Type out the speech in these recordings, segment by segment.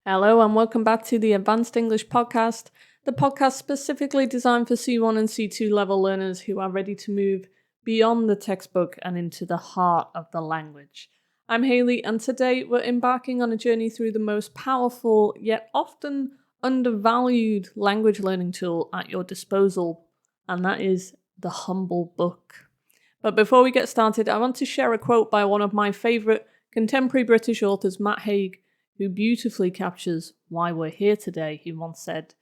Hello and welcome back to the Advanced English Podcast, the podcast specifically designed for C1 and C2 level learners who are ready to move beyond the textbook and into the heart of the language. I'm Hayley, and today we're embarking on a journey through the most powerful yet often undervalued language learning tool at your disposal, and that is the humble book. But before we get started, I want to share a quote by one of my favourite contemporary British authors, Matt Haig, who beautifully captures why we're here today. He once said,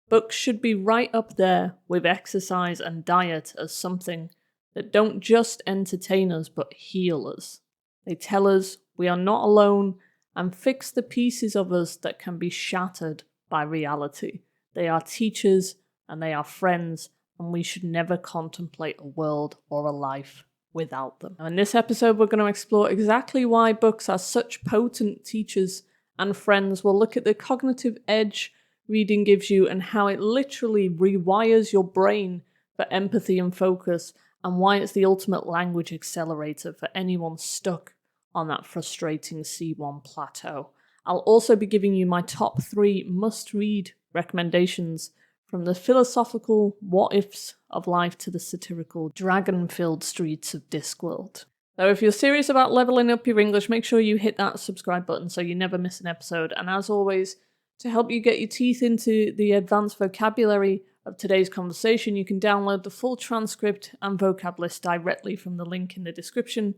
"Books should be right up there with exercise and diet as something that don't just entertain us but heal us. They tell us we are not alone and fix the pieces of us that can be shattered by reality. They are teachers and they are friends, and we should never contemplate a world or a life without them." Now, in this episode, we're going to explore exactly why books are such potent teachers and friends. We'll look at the cognitive edge reading gives you and how it literally rewires your brain for empathy and focus, and why it's the ultimate language accelerator for anyone stuck on that frustrating C1 plateau. I'll also be giving you my top 3 must-read recommendations, from the philosophical what-ifs of life to the satirical dragon-filled streets of Discworld. So if you're serious about leveling up your English, make sure you hit that subscribe button so you never miss an episode. And as always, to help you get your teeth into the advanced vocabulary of today's conversation, you can download the full transcript and vocab list directly from the link in the description.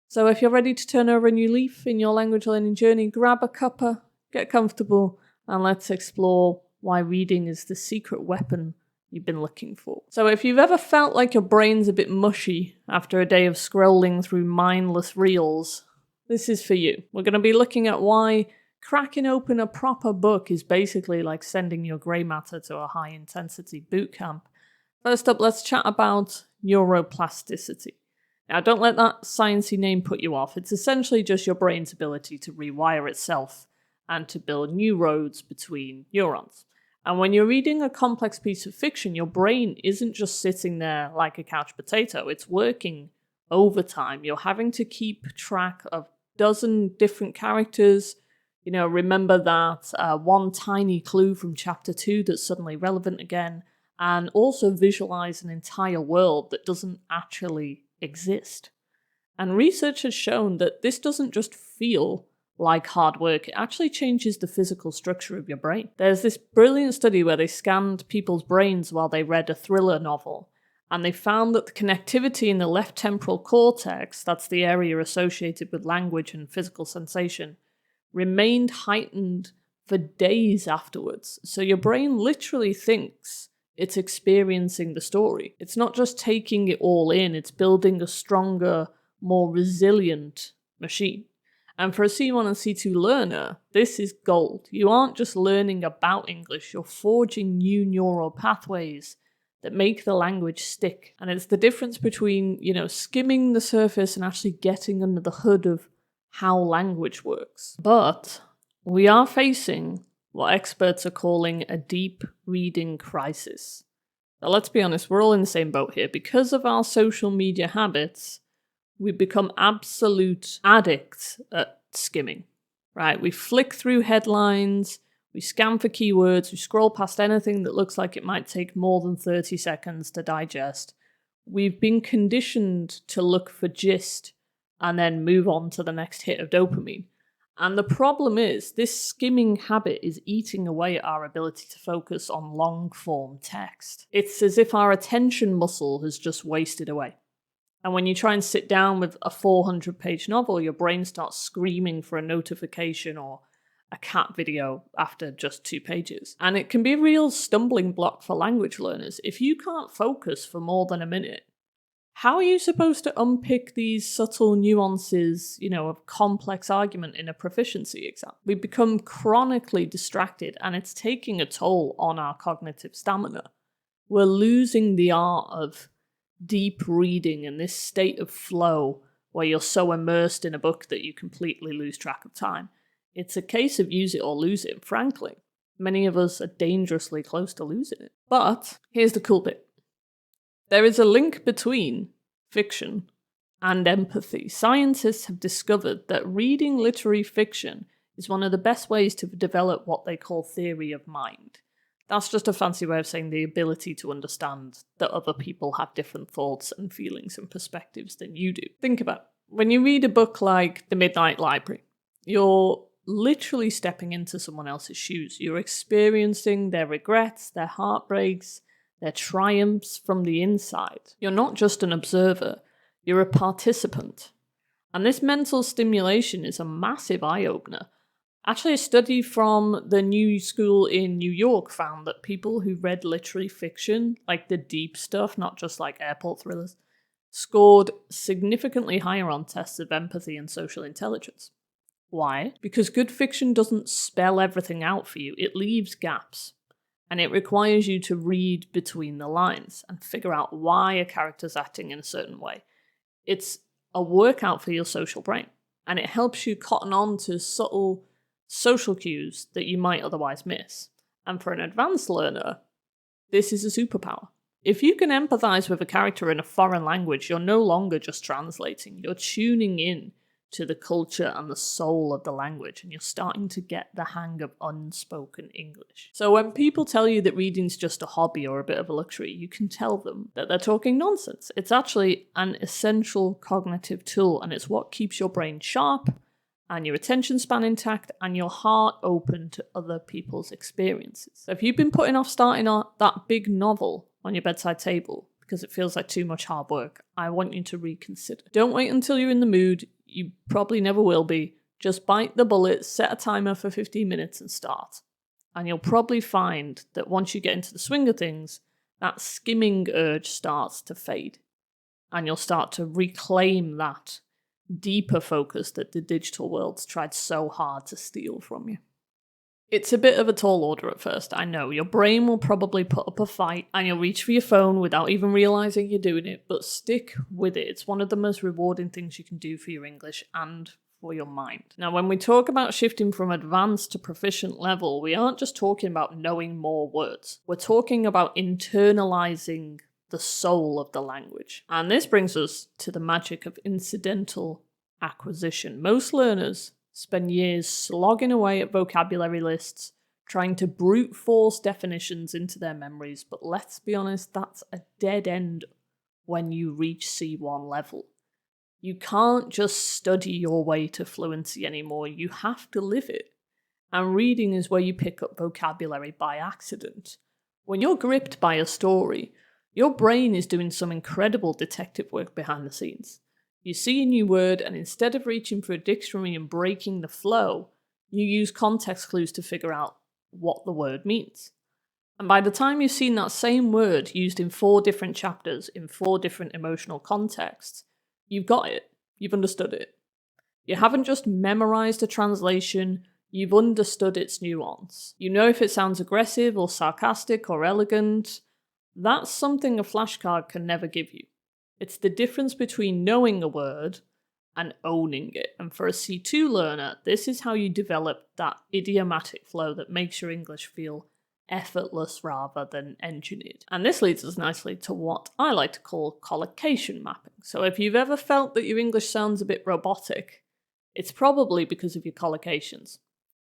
So if you're ready to turn over a new leaf in your language learning journey, grab a cuppa, get comfortable, and let's explore why reading is the secret weapon you've been looking for. So if you've ever felt like your brain's a bit mushy after a day of scrolling through mindless reels, this is for you. We're going to be looking at why cracking open a proper book is basically like sending your grey matter to a high-intensity boot camp. First up, let's chat about neuroplasticity. Now, don't let that sciencey name put you off. It's essentially just your brain's ability to rewire itself and to build new roads between neurons. And when you're reading a complex piece of fiction, your brain isn't just sitting there like a couch potato. It's working overtime. You're having to keep track of a dozen different characters. You know, remember that one tiny clue from chapter 2 that's suddenly relevant again. And also visualize an entire world that doesn't actually exist. And research has shown that this doesn't just feel like hard work, it actually changes the physical structure of your brain. There's this brilliant study where they scanned people's brains while they read a thriller novel, and they found that the connectivity in the left temporal cortex, that's the area associated with language and physical sensation, remained heightened for days afterwards. So your brain literally thinks it's experiencing the story. It's not just taking it all in, it's building a stronger, more resilient machine. And for a C1 and C2 learner, this is gold. You aren't just learning about English, you're forging new neural pathways that make the language stick. And it's the difference between, skimming the surface and actually getting under the hood of how language works. But we are facing what experts are calling a deep reading crisis. Now, let's be honest, we're all in the same boat here. Because of our social media habits, we become absolute addicts at skimming, right? We flick through headlines, we scan for keywords, we scroll past anything that looks like it might take more than 30 seconds to digest. We've been conditioned to look for gist and then move on to the next hit of dopamine. And the problem is, this skimming habit is eating away at our ability to focus on long-form text. It's as if our attention muscle has just wasted away. And when you try and sit down with a 400-page novel, your brain starts screaming for a notification or a cat video after just 2 pages. And it can be a real stumbling block for language learners. If you can't focus for more than a minute, how are you supposed to unpick these subtle nuances, of complex argument in a proficiency exam? We become chronically distracted, and it's taking a toll on our cognitive stamina. We're losing the art of deep reading and this state of flow where you're so immersed in a book that you completely lose track of time. It's a case of use it or lose it, frankly. Many of us are dangerously close to losing it. But here's the cool bit. There is a link between fiction and empathy. Scientists have discovered that reading literary fiction is one of the best ways to develop what they call theory of mind. That's just a fancy way of saying the ability to understand that other people have different thoughts and feelings and perspectives than you do. Think about it. When you read a book like The Midnight Library, you're literally stepping into someone else's shoes. You're experiencing their regrets, their heartbreaks, their triumphs from the inside. You're not just an observer, you're a participant. And this mental stimulation is a massive eye-opener. Actually, a study from the New School in New York found that people who read literary fiction, like the deep stuff, not just like airport thrillers, scored significantly higher on tests of empathy and social intelligence. Why? Because good fiction doesn't spell everything out for you, it leaves gaps. And it requires you to read between the lines and figure out why a character's acting in a certain way. It's a workout for your social brain, and it helps you cotton on to subtle social cues that you might otherwise miss. And for an advanced learner, this is a superpower. If you can empathize with a character in a foreign language, you're no longer just translating, you're tuning in to the culture and the soul of the language, and you're starting to get the hang of unspoken English. So when people tell you that reading's just a hobby or a bit of a luxury, you can tell them that they're talking nonsense. It's actually an essential cognitive tool, and it's what keeps your brain sharp and your attention span intact and your heart open to other people's experiences. So if you've been putting off starting that big novel on your bedside table because it feels like too much hard work, I want you to reconsider. Don't wait until you're in the mood. You probably never will be. Just bite the bullet, set a timer for 15 minutes and start. And you'll probably find that once you get into the swing of things, that skimming urge starts to fade. And you'll start to reclaim that deeper focus that the digital world's tried so hard to steal from you. It's a bit of a tall order at first, I know. Your brain will probably put up a fight and you'll reach for your phone without even realising you're doing it, but stick with it. It's one of the most rewarding things you can do for your English and for your mind. Now, when we talk about shifting from advanced to proficient level, we aren't just talking about knowing more words. We're talking about internalising the soul of the language. And this brings us to the magic of incidental acquisition. Most learners spend years slogging away at vocabulary lists, trying to brute force definitions into their memories, but let's be honest, that's a dead end when you reach C1 level. You can't just study your way to fluency anymore, you have to live it. And reading is where you pick up vocabulary by accident. When you're gripped by a story, your brain is doing some incredible detective work behind the scenes. You see a new word, and instead of reaching for a dictionary and breaking the flow, you use context clues to figure out what the word means. And by the time you've seen that same word used in 4 different chapters in 4 different emotional contexts, you've got it. You've understood it. You haven't just memorized a translation, you've understood its nuance. You know if it sounds aggressive or sarcastic or elegant. That's something a flashcard can never give you. It's the difference between knowing a word and owning it. And for a C2 learner, this is how you develop that idiomatic flow that makes your English feel effortless rather than engineered. And this leads us nicely to what I like to call collocation mapping. So if you've ever felt that your English sounds a bit robotic, it's probably because of your collocations,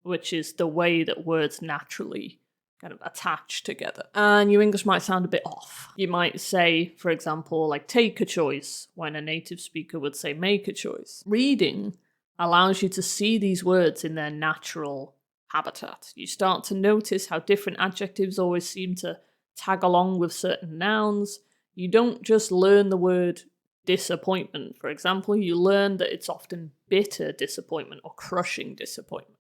which is the way that words naturally kind of attach together. And your English might sound a bit off. You might say, for example, like take a choice, when a native speaker would say make a choice. Reading allows you to see these words in their natural habitat. You start to notice how different adjectives always seem to tag along with certain nouns. You don't just learn the word disappointment, for example. You learn that it's often bitter disappointment or crushing disappointment.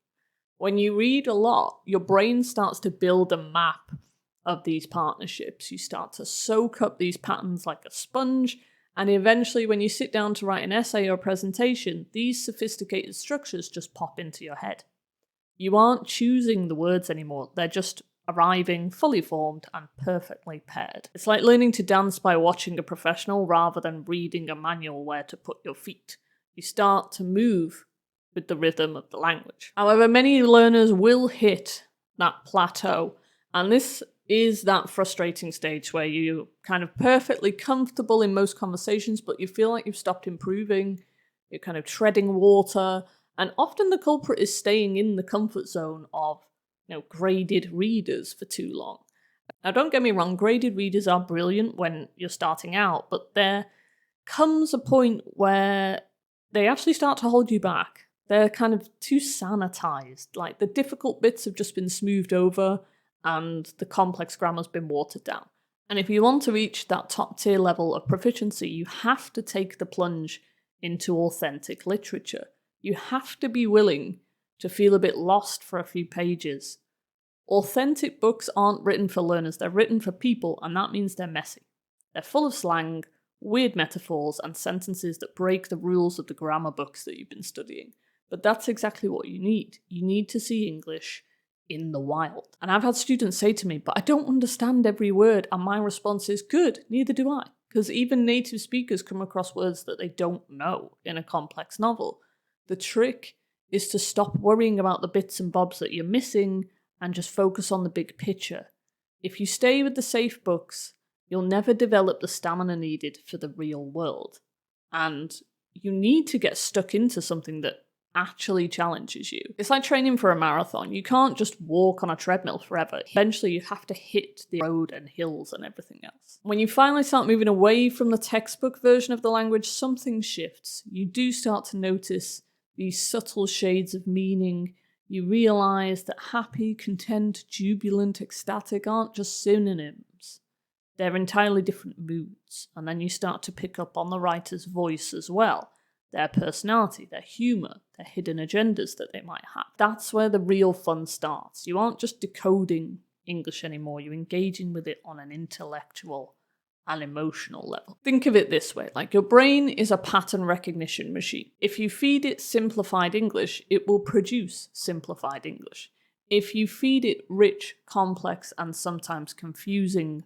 When you read a lot, your brain starts to build a map of these partnerships. You start to soak up these patterns like a sponge, and eventually when you sit down to write an essay or presentation, these sophisticated structures just pop into your head. You aren't choosing the words anymore, they're just arriving fully formed and perfectly paired. It's like learning to dance by watching a professional rather than reading a manual where to put your feet. You start to move with the rhythm of the language. However, many learners will hit that plateau, and this is that frustrating stage where you're kind of perfectly comfortable in most conversations, but you feel like you've stopped improving, you're kind of treading water, And often the culprit is staying in the comfort zone of, graded readers for too long. Now, don't get me wrong, graded readers are brilliant when you're starting out, but there comes a point where they actually start to hold you back. They're kind of too sanitized. Like, the difficult bits have just been smoothed over and the complex grammar's been watered down. And if you want to reach that top tier level of proficiency, you have to take the plunge into authentic literature. You have to be willing to feel a bit lost for a few pages. Authentic books aren't written for learners, they're written for people, and that means they're messy. They're full of slang, weird metaphors, and sentences that break the rules of the grammar books that you've been studying. But that's exactly what you need. You need to see English in the wild. And I've had students say to me, but I don't understand every word, and my response is, good, neither do I. Because even native speakers come across words that they don't know in a complex novel. The trick is to stop worrying about the bits and bobs that you're missing and just focus on the big picture. If you stay with the safe books, you'll never develop the stamina needed for the real world. And you need to get stuck into something that actually challenges you. It's like training for a marathon. You can't just walk on a treadmill forever. Eventually you have to hit the road and hills and everything else. When you finally start moving away from the textbook version of the language, something shifts. You do start to notice these subtle shades of meaning. You realise that happy, content, jubilant, ecstatic aren't just synonyms. They're entirely different moods. And then you start to pick up on the writer's voice as well. Their personality, their humour, their hidden agendas that they might have. That's where the real fun starts. You aren't just decoding English anymore, you're engaging with it on an intellectual and emotional level. Think of it this way, like your brain is a pattern recognition machine. If you feed it simplified English, it will produce simplified English. If you feed it rich, complex, and sometimes confusing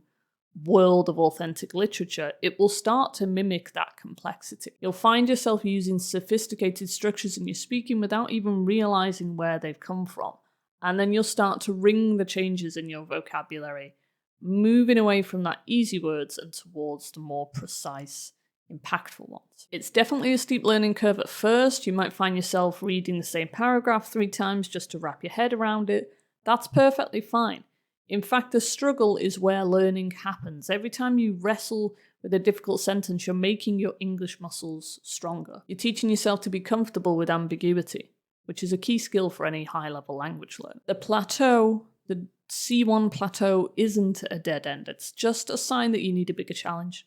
world of authentic literature, it will start to mimic that complexity. You'll find yourself using sophisticated structures in your speaking without even realizing where they've come from. And then you'll start to ring the changes in your vocabulary, moving away from that easy words and towards the more precise, impactful ones. It's definitely a steep learning curve at first. You might find yourself reading the same paragraph 3 times just to wrap your head around it. That's perfectly fine. In fact, the struggle is where learning happens. Every time you wrestle with a difficult sentence, you're making your English muscles stronger. You're teaching yourself to be comfortable with ambiguity, which is a key skill for any high-level language learner. The plateau, the C1 plateau, isn't a dead end. It's just a sign that you need a bigger challenge.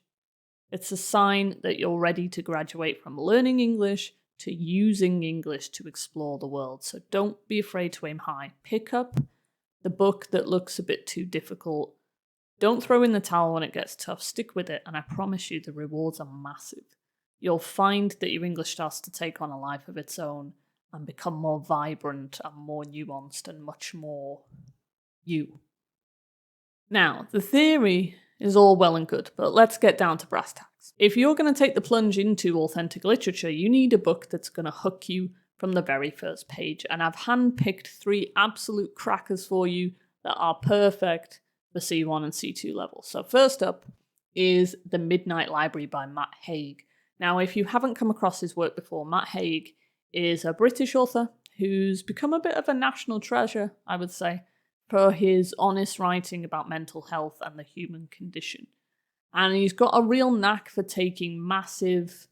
It's a sign that you're ready to graduate from learning English to using English to explore the world. So don't be afraid to aim high. Pick up the book that looks a bit too difficult. Don't throw in the towel when it gets tough. Stick with it, and I promise you the rewards are massive. You'll find that your English starts to take on a life of its own and become more vibrant and more nuanced and much more you. Now, the theory is all well and good, but let's get down to brass tacks. If you're going to take the plunge into authentic literature, you need a book that's going to hook you from the very first page, and I've handpicked 3 absolute crackers for you that are perfect for C1 and C2 levels. So first up is The Midnight Library by Matt Haig. Now, if you haven't come across his work before, Matt Haig is a British author who's become a bit of a national treasure, I would say, for his honest writing about mental health and the human condition. And he's got a real knack for taking massive,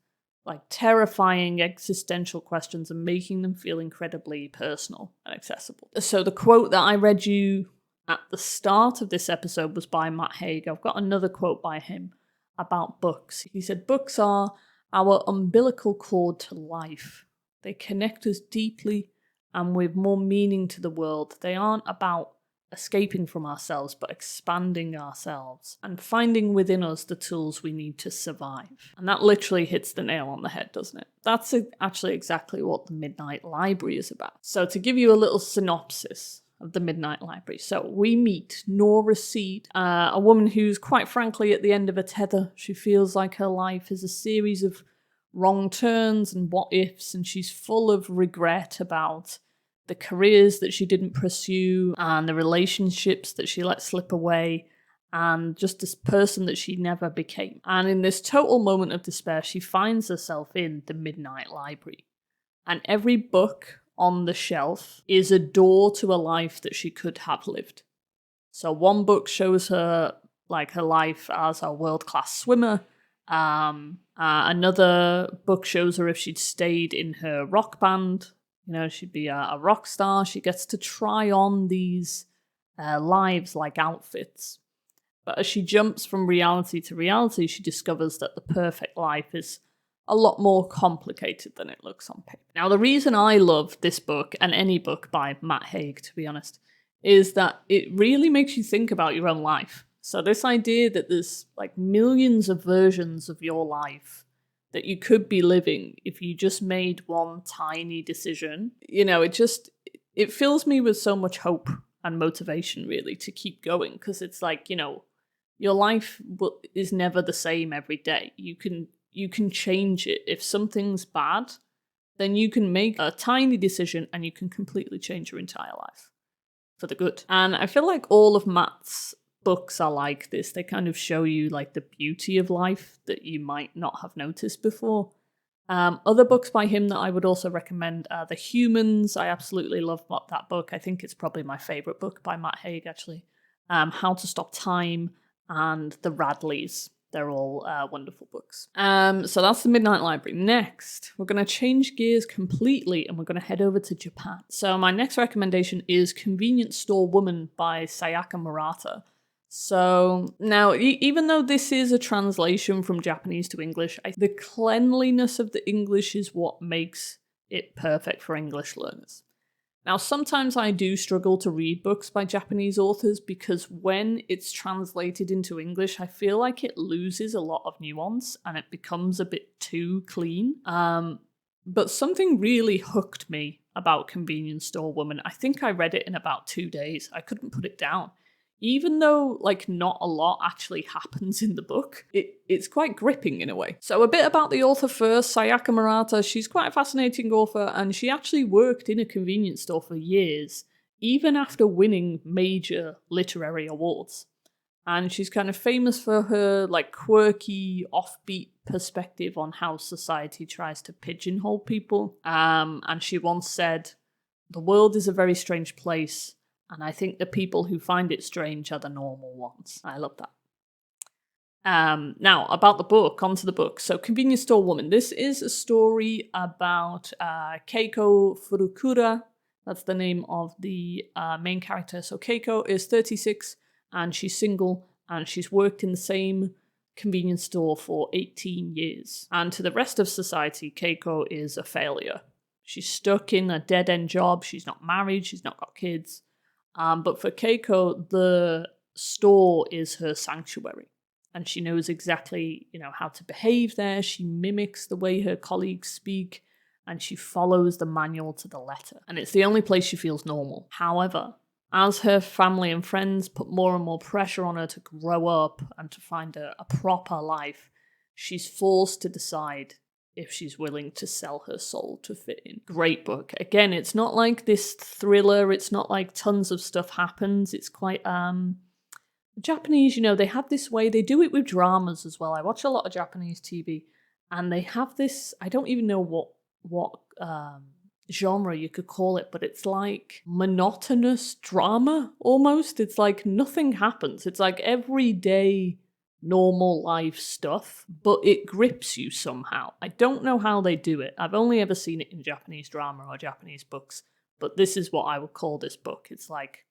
terrifying existential questions and making them feel incredibly personal and accessible. So the quote that I read you at the start of this episode was by Matt Haig. I've got another quote by him about books. He said, "Books are our umbilical cord to life. They connect us deeply and with more meaning to the world. They aren't about escaping from ourselves, but expanding ourselves and finding within us the tools we need to survive." And that literally hits the nail on the head, doesn't it? That's actually exactly what the Midnight Library is about. So to give you a little synopsis of the Midnight Library. So we meet Nora Seed, a woman who's quite frankly at the end of a tether. She feels like her life is a series of wrong turns and what ifs, and she's full of regret about the careers that she didn't pursue and the relationships that she let slip away and just this person that she never became. And in this total moment of despair, she finds herself in the Midnight Library. And every book on the shelf is a door to a life that she could have lived. So one book shows her like her life as a world-class swimmer. Another book shows her if she'd stayed in her rock band. You know, she'd be a rock star. She gets to try on these lives like outfits. But as she jumps from reality to reality, she discovers that the perfect life is a lot more complicated than it looks on paper. Now, the reason I love this book, and any book by Matt Haig, to be honest, is that it really makes you think about your own life. So this idea that there's like millions of versions of your life that you could be living if you just made one tiny decision, you know, it fills me with so much hope and motivation, really, to keep going. Because it's like, you know, your life is never the same every day. You can change it. If something's bad, then you can make a tiny decision and you can completely change your entire life for the good. And I feel like all of Matt's books are like this. They kind of show you like the beauty of life that you might not have noticed before. Other books by him that I would also recommend are The Humans. I absolutely love that book. I think it's probably my favorite book by Matt Haig, actually. How to Stop Time and The Radleys. They're all wonderful books. So that's the Midnight Library. Next, we're going to change gears completely and we're going to head over to Japan. So my next recommendation is Convenience Store Woman by Sayaka Murata. So now, even though this is a translation from Japanese to English, the cleanliness of the English is what makes it perfect for English learners. Now, sometimes I do struggle to read books by Japanese authors because when it's translated into English, I feel like it loses a lot of nuance and it becomes a bit too clean. But something really hooked me about Convenience Store Woman. I think I read it in about 2 days. I couldn't put it down. Even though, like, not a lot actually happens in the book, it's quite gripping in a way. So a bit about the author first, Sayaka Murata. She's quite a fascinating author, and she actually worked in a convenience store for years, even after winning major literary awards. And she's kind of famous for her, like, quirky, offbeat perspective on how society tries to pigeonhole people. And she once said, "The world is a very strange place, and I think the people who find it strange are the normal ones." I love that. Now, about the book, onto the book. So, Convenience Store Woman. This is a story about Keiko Furukura. That's the name of the main character. So, Keiko is 36, and she's single, and she's worked in the same convenience store for 18 years. And to the rest of society, Keiko is a failure. She's stuck in a dead-end job. She's not married. She's not got kids. But for Keiko, the store is her sanctuary, and she knows exactly, you know, how to behave there. She mimics the way her colleagues speak, and she follows the manual to the letter. And it's the only place she feels normal. However, as her family and friends put more and more pressure on her to grow up and to find a proper life, she's forced to decide if she's willing to sell her soul to fit in. Great book. Again, it's not like this thriller. It's not like tons of stuff happens. It's quite, Japanese, you know, they have this way, they do it with dramas as well. I watch a lot of Japanese TV and they have this, I don't even know what genre you could call it, but it's like monotonous drama almost. It's like nothing happens. It's like everyday normal life stuff, but it grips you somehow. I don't know how they do it. I've only ever seen it in Japanese drama or Japanese books, but this is what I would call this book. It's like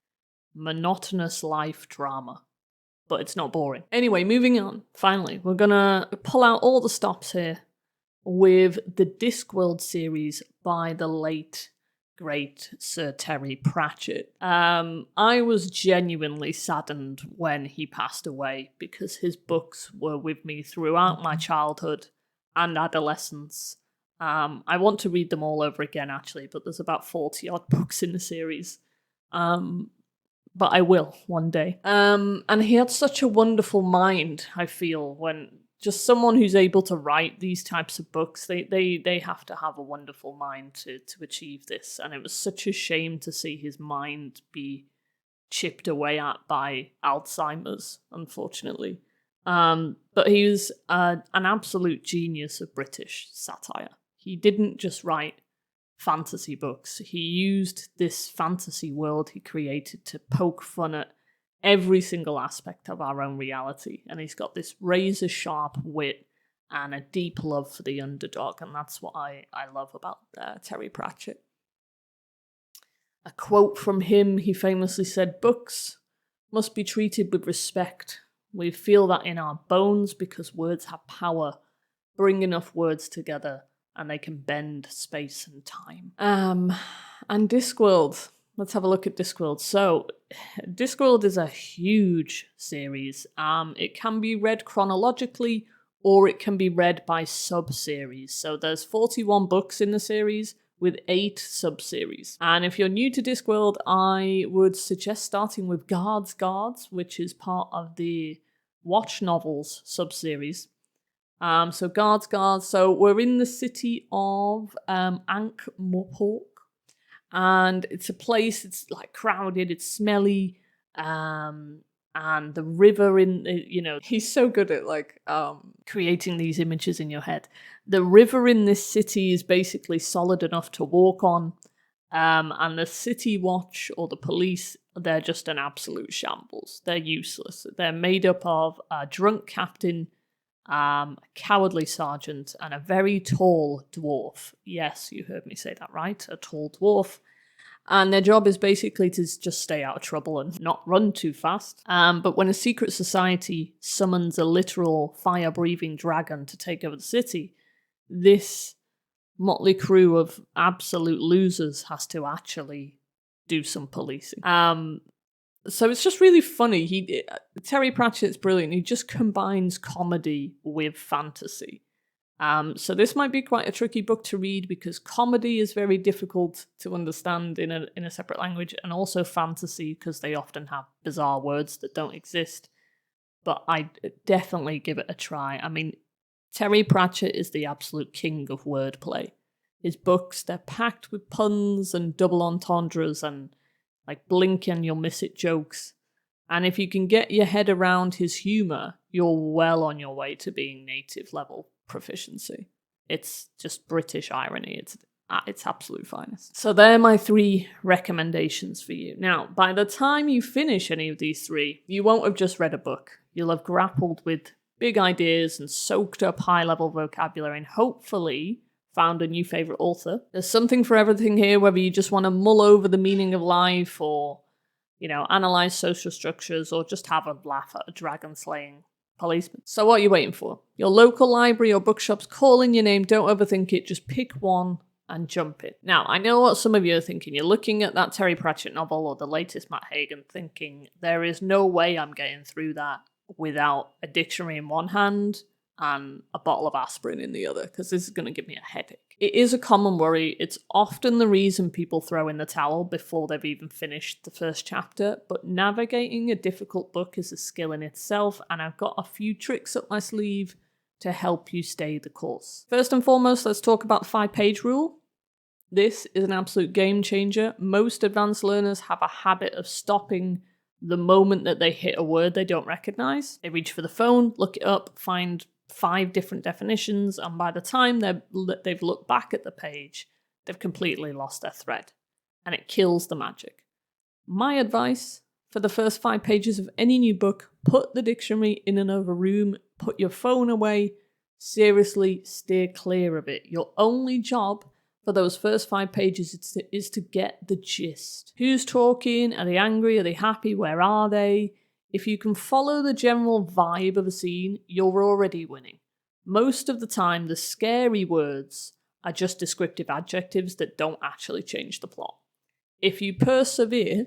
monotonous life drama, but it's not boring. Anyway, moving on. Finally, we're gonna pull out all the stops here with the Discworld series by the late great Sir Terry Pratchett. I was genuinely saddened when he passed away because his books were with me throughout my childhood and adolescence. I want to read them all over again, actually, but there's about 40 odd books in the series. But I will one day. And he had such a wonderful mind, I feel, when just someone who's able to write these types of books, they have to have a wonderful mind to achieve this. And it was such a shame to see his mind be chipped away at by Alzheimer's, unfortunately. But he was an absolute genius of British satire. He didn't just write fantasy books. He used this fantasy world he created to poke fun at every single aspect of our own reality. And he's got this razor-sharp wit and a deep love for the underdog. And that's what I love about Terry Pratchett. A quote from him, he famously said, "Books must be treated with respect. We feel that in our bones because words have power. Bring enough words together and they can bend space and time." And Discworld. Let's have a look at Discworld. So, Discworld is a huge series. It can be read chronologically or it can be read by sub-series. So there's 41 books in the series with 8 sub-series. And if you're new to Discworld, I would suggest starting with Guards, which is part of the Watch Novels sub-series. So Guards. So we're in the city of Ankh-Morpork. And it's a place, it's like crowded, it's smelly, and the river he's so good at creating these images in your head. The river in this city is basically solid enough to walk on, and the city watch or the police, they're just an absolute shambles. They're useless. They're made up of a drunk captain, a cowardly sergeant, and a very tall dwarf. Yes, you heard me say that right, a tall dwarf. And their job is basically to just stay out of trouble and not run too fast. But when a secret society summons a literal fire-breathing dragon to take over the city, this motley crew of absolute losers has to actually do some policing. So it's just really funny. Terry Pratchett's brilliant. He just combines comedy with fantasy. So this might be quite a tricky book to read because comedy is very difficult to understand in a separate language, and also fantasy because they often have bizarre words that don't exist. But I definitely give it a try. I mean, Terry Pratchett is the absolute king of wordplay. His books, they're packed with puns and double entendres and like blink and you'll miss it jokes. And if you can get your head around his humor, you're well on your way to being native level proficiency. It's just British irony. It's at its absolute finest. So they're my 3 recommendations for you. Now, by the time you finish any of these 3, you won't have just read a book. You'll have grappled with big ideas and soaked up high-level vocabulary and hopefully found a new favourite author. There's something for everything here, whether you just want to mull over the meaning of life or, analyse social structures or just have a laugh at a dragon-slaying policeman. So what are you waiting for? Your local library or bookshop's calling your name. Don't overthink it. Just pick one and jump in. Now, I know what some of you are thinking. You're looking at that Terry Pratchett novel or the latest Matt Hagen thinking, there is no way I'm getting through that without a dictionary in one hand and a bottle of aspirin in the other, because this is going to give me a headache. It is a common worry. It's often the reason people throw in the towel before they've even finished the first chapter, but navigating a difficult book is a skill in itself, and I've got a few tricks up my sleeve to help you stay the course. First and foremost, let's talk about the 5-page rule. This is an absolute game changer. Most advanced learners have a habit of stopping the moment that they hit a word they don't recognize. They reach for the phone, look it up, find 5 different definitions, and by the time they've looked back at the page, they've completely lost their thread, and it kills the magic. My advice for the first 5 pages of any new book, put the dictionary in another room, put your phone away, seriously steer clear of it. Your only job for those first 5 pages is to get the gist. Who's talking? Are they angry? Are they happy? Where are they? If you can follow the general vibe of a scene, you're already winning. Most of the time, the scary words are just descriptive adjectives that don't actually change the plot. If you persevere,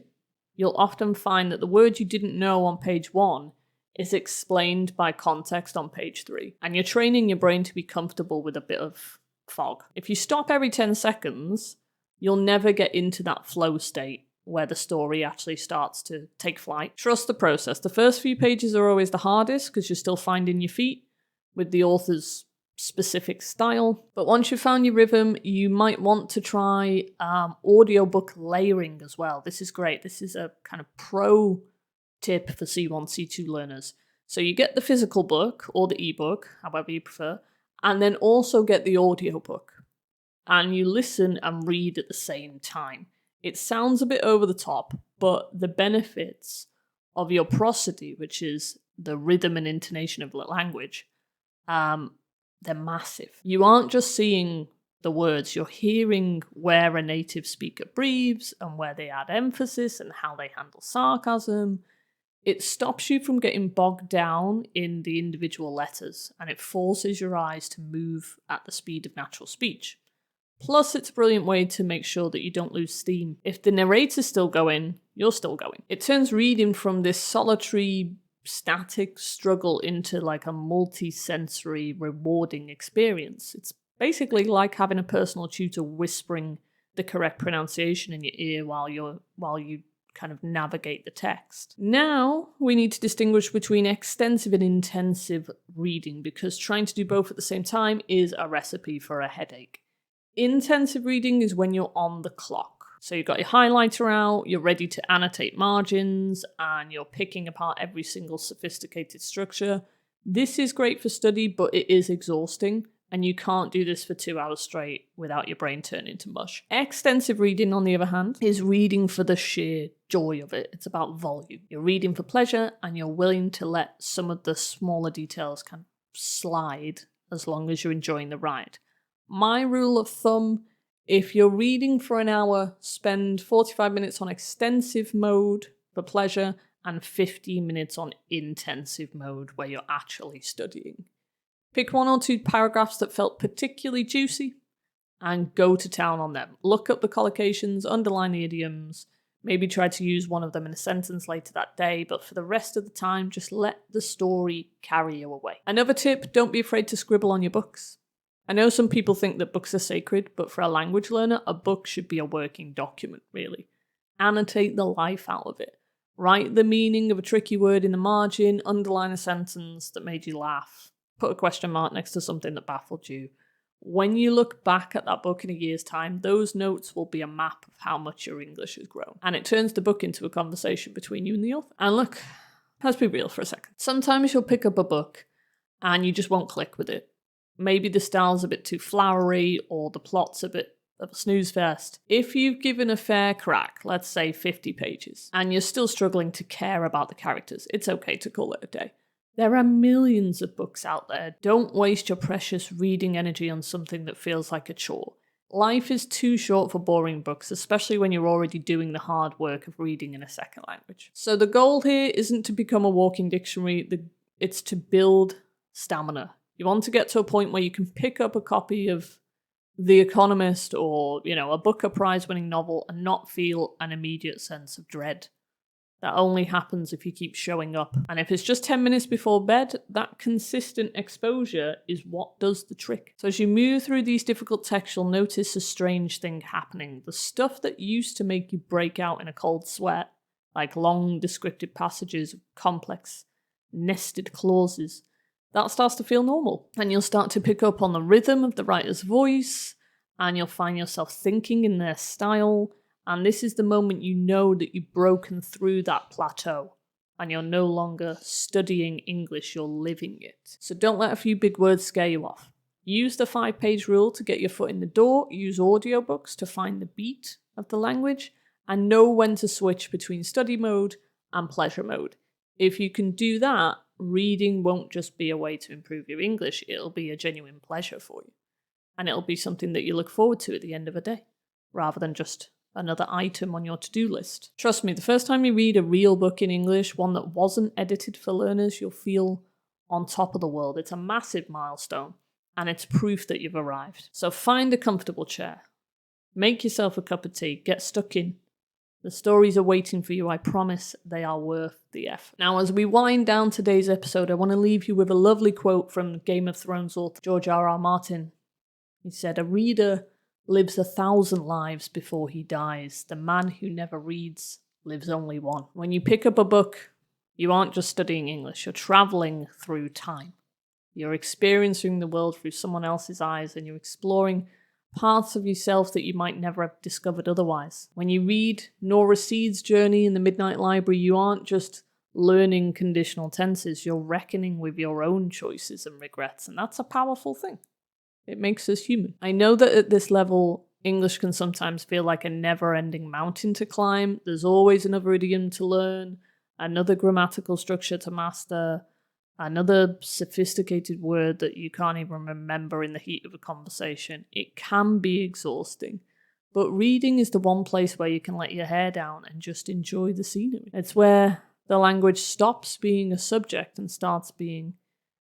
you'll often find that the word you didn't know on page 1 is explained by context on page 3, and you're training your brain to be comfortable with a bit of fog. If you stop every 10 seconds, you'll never get into that flow state where the story actually starts to take flight. Trust the process. The first few pages are always the hardest because you're still finding your feet with the author's specific style. But once you've found your rhythm, you might want to try audiobook layering as well. This is great. This is a kind of pro tip for C1, C2 learners. So you get the physical book or the ebook, however you prefer, and then also get the audiobook. and you listen and read at the same time. It sounds a bit over the top, but the benefits of your prosody, which is the rhythm and intonation of the language, they're massive. You aren't just seeing the words, you're hearing where a native speaker breathes and where they add emphasis and how they handle sarcasm. It stops you from getting bogged down in the individual letters, and it forces your eyes to move at the speed of natural speech. Plus, it's a brilliant way to make sure that you don't lose steam. If the narrator's still going, you're still going. It turns reading from this solitary, static struggle into like a multi-sensory, rewarding experience. It's basically like having a personal tutor whispering the correct pronunciation in your ear while you kind of navigate the text. Now we need to distinguish between extensive and intensive reading, because trying to do both at the same time is a recipe for a headache. Intensive reading is when you're on the clock. So you've got your highlighter out, you're ready to annotate margins, and you're picking apart every single sophisticated structure. This is great for study, but it is exhausting, and you can't do this for 2 hours straight without your brain turning to mush. Extensive reading, on the other hand, is reading for the sheer joy of it. It's about volume. You're reading for pleasure, and you're willing to let some of the smaller details kind of slide as long as you're enjoying the ride. My rule of thumb, if you're reading for an hour, spend 45 minutes on extensive mode for pleasure and 15 minutes on intensive mode where you're actually studying. Pick 1 or 2 paragraphs that felt particularly juicy and go to town on them. Look up the collocations, underline the idioms, maybe try to use one of them in a sentence later that day, but for the rest of the time, just let the story carry you away. Another tip, don't be afraid to scribble on your books. I know some people think that books are sacred, but for a language learner, a book should be a working document, really. Annotate the life out of it. Write the meaning of a tricky word in the margin, underline a sentence that made you laugh, put a question mark next to something that baffled you. When you look back at that book in a year's time, those notes will be a map of how much your English has grown. And it turns the book into a conversation between you and the author. And look, let's be real for a second. Sometimes you'll pick up a book and you just won't click with it. Maybe the style's a bit too flowery or the plot's a bit of a snooze fest. If you've given a fair crack, let's say 50 pages, and you're still struggling to care about the characters, it's okay to call it a day. There are millions of books out there. Don't waste your precious reading energy on something that feels like a chore. Life is too short for boring books, especially when you're already doing the hard work of reading in a second language. So the goal here isn't to become a walking dictionary, it's to build stamina. You want to get to a point where you can pick up a copy of The Economist or, a Booker Prize-winning novel and not feel an immediate sense of dread. That only happens if you keep showing up. And if it's just 10 minutes before bed, that consistent exposure is what does the trick. So as you move through these difficult texts, you'll notice a strange thing happening. The stuff that used to make you break out in a cold sweat, like long descriptive passages, complex nested clauses, that starts to feel normal. And you'll start to pick up on the rhythm of the writer's voice, and you'll find yourself thinking in their style. And this is the moment you know that you've broken through that plateau and you're no longer studying English, you're living it. So don't let a few big words scare you off. Use the 5-page rule to get your foot in the door, use audiobooks to find the beat of the language, and know when to switch between study mode and pleasure mode. If you can do that, reading won't just be a way to improve your English, it'll be a genuine pleasure for you. And it'll be something that you look forward to at the end of a day, rather than just another item on your to-do list. Trust me, the first time you read a real book in English, one that wasn't edited for learners, you'll feel on top of the world. It's a massive milestone, and it's proof that you've arrived. So find a comfortable chair. Make yourself a cup of tea. Get stuck in. The stories are waiting for you, I promise they are worth the effort. Now, as we wind down today's episode, I want to leave you with a lovely quote from Game of Thrones author George R.R. Martin. He said, "A reader lives 1,000 lives before he dies. The man who never reads lives only one." When you pick up a book, you aren't just studying English, you're traveling through time. You're experiencing the world through someone else's eyes, and you're exploring parts of yourself that you might never have discovered otherwise. When you read Nora Seed's Journey in the Midnight Library, you aren't just learning conditional tenses, you're reckoning with your own choices and regrets, and that's a powerful thing. It makes us human. I know that at this level, English can sometimes feel like a never-ending mountain to climb. There's always another idiom to learn, another grammatical structure to master, another sophisticated word that you can't even remember in the heat of a conversation. It can be exhausting. But reading is the one place where you can let your hair down and just enjoy the scenery. It's where the language stops being a subject and starts being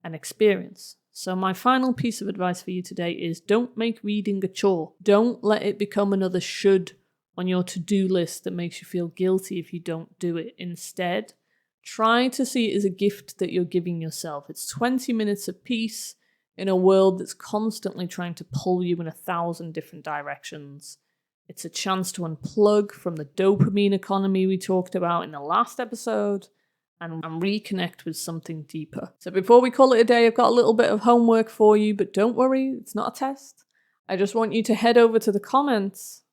an experience. So my final piece of advice for you today is don't make reading a chore. Don't let it become another should on your to-do list that makes you feel guilty if you don't do it. Instead, try to see it as a gift that you're giving yourself. It's 20 minutes of peace in a world that's constantly trying to pull you in 1,000 different directions. It's a chance to unplug from the dopamine economy we talked about in the last episode and reconnect with something deeper. So before we call it a day, I've got a little bit of homework for you, but don't worry, it's not a test. I just want you to head over to the comments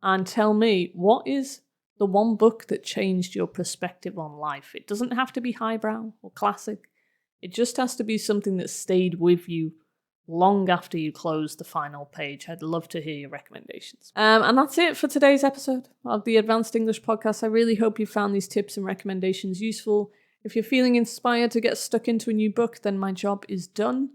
and tell me, what is the one book that changed your perspective on life? It doesn't have to be highbrow or classic. It just has to be something that stayed with you long after you close the final page. I'd love to hear your recommendations. And that's it for today's episode of the Advanced English Podcast. I really hope you found these tips and recommendations useful. If you're feeling inspired to get stuck into a new book, then my job is done.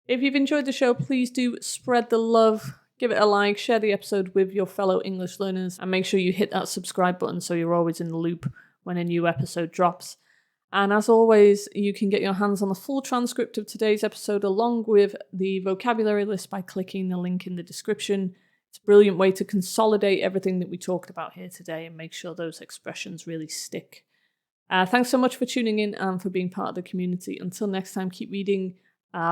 If you've enjoyed the show, please do spread the love. Give it a like, share the episode with your fellow English learners, and make sure you hit that subscribe button so you're always in the loop when a new episode drops. And as always, you can get your hands on the full transcript of today's episode along with the vocabulary list by clicking the link in the description. It's a brilliant way to consolidate everything that we talked about here today and make sure those expressions really stick. Thanks so much for tuning in and for being part of the community. Until next time, keep reading,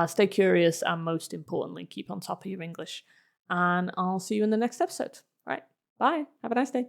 stay curious, and most importantly, keep on top of your English. And I'll see you in the next episode. All right, bye. Have a nice day.